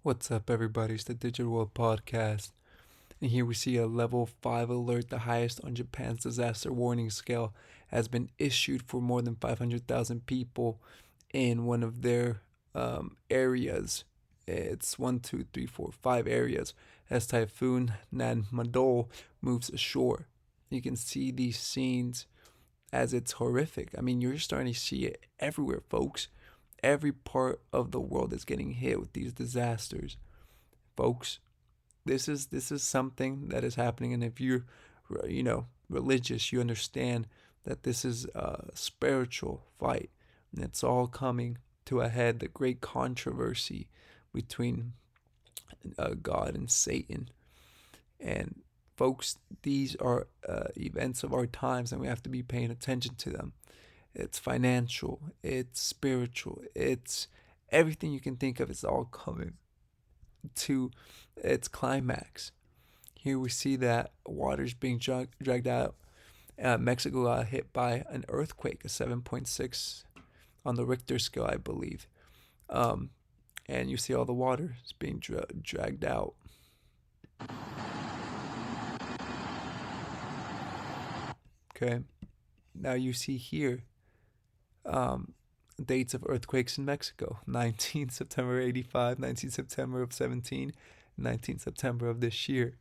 What's up, everybody? It's the Digital World Podcast. And here we see a level 5 alert, the highest on Japan's disaster warning scale, has been issued for more than 500,000 people in one of their areas. It's one, two, three, four, five areas as Typhoon Nanmadol moves ashore. You can see these scenes as it's horrific. I mean, you're starting to see it everywhere, folks. Every part of the world is getting hit with these disasters, folks. This is something that is happening, and if you're, religious, you understand that this is a spiritual fight, and it's all coming to a head. The great controversy between God and Satan, and folks, these are events of our times, and we have to be paying attention to them. It's financial, it's spiritual, it's everything you can think of is all coming to its climax. Here we see that water's being dragged out. Mexico got hit by an earthquake, a 7.6 on the Richter scale, I believe. Um, and you see all the water is being dragged out. Okay. Now you see here um, dates of earthquakes in Mexico: 19th September 85, 19th September of 17, 19th September of this year.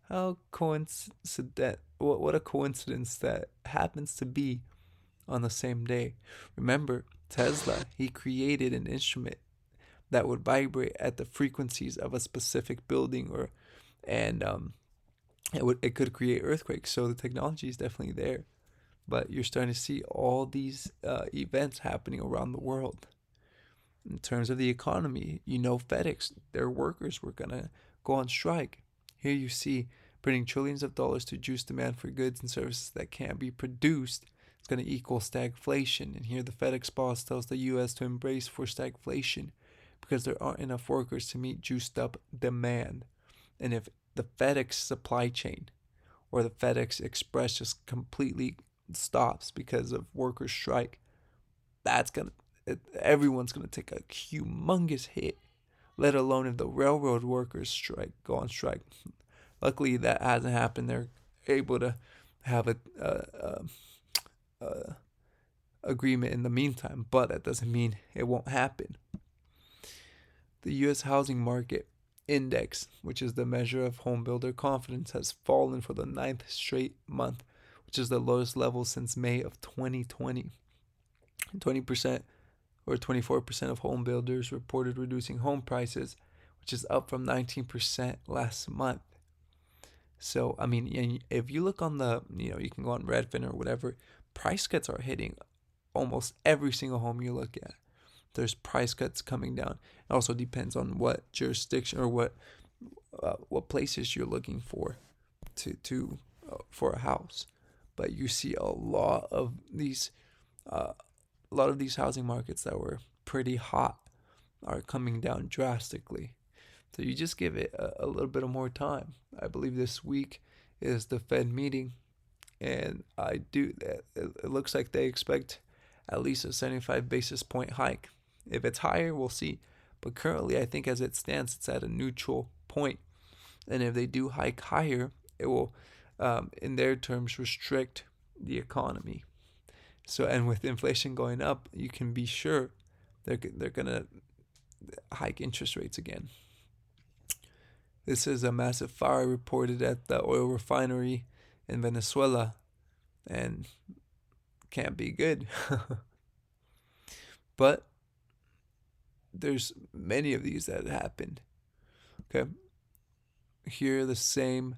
How coincident? What a coincidence that happens to be on the same day. Remember, Tesla, he created an instrument that would vibrate at the frequencies of a specific building, and it could create earthquakes. So the technology is definitely there, but you're starting to see all these events happening around the world. In terms of the economy, FedEx, their workers were gonna go on strike. Here you see printing trillions of dollars to juice demand for goods and services that can't be produced. It's going to equal stagflation. And here the FedEx boss tells the US to embrace for stagflation because there aren't enough workers to meet juiced up demand. And if the FedEx supply chain or the FedEx Express just completely stops because of workers' strike, that's going to everyone's going to take a humongous hit, let alone if the railroad workers go on strike. Luckily, that hasn't happened. They're able to have a agreement in the meantime, but that doesn't mean it won't happen. The U.S. housing market index, which is the measure of home builder confidence, has fallen for the ninth straight month, which is the lowest level since May of 2020. 20% or 24% of home builders reported reducing home prices, which is up from 19% last month. So, I mean, if you look on you can go on Redfin or whatever, price cuts are hitting almost every single home you look at. There's price cuts coming down. It also depends on what jurisdiction or what places you're looking for to for a house. But you see uh, a lot of these housing markets that were pretty hot are coming down drastically. So you just give it a little bit of more time. I believe this week is the Fed meeting, and it looks like they expect at least a 75 basis point hike. If it's higher, we'll see. But currently, I think as it stands, it's at a neutral point. And if they do hike higher, it will, in their terms, restrict the economy. So, and with inflation going up, you can be sure they're gonna hike interest rates again. This is a massive fire reported at the oil refinery in Venezuela, and can't be good. But there's many of these that happened. Okay, here are the same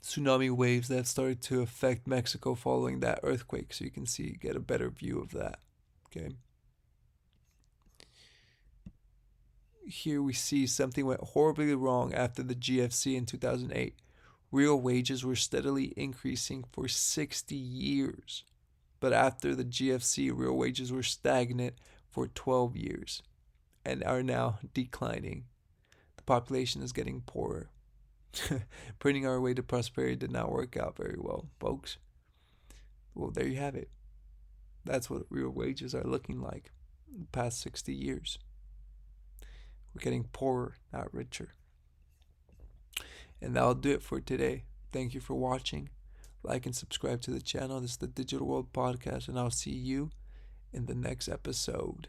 tsunami waves that started to affect Mexico following that earthquake, so you can get a better view of that. Okay, here we see something went horribly wrong after the GFC in 2008. Real wages were steadily increasing for 60 years. But after the GFC, real wages were stagnant for 12 years and are now declining. The population is getting poorer. Printing our way to prosperity did not work out very well, folks. Well, there you have it. That's what real wages are looking like. the past 60 years. We're getting poorer, not richer. And that'll do it for today. Thank you for watching. Like and subscribe to the channel. This is the Digital World Podcast, and I'll see you in the next episode.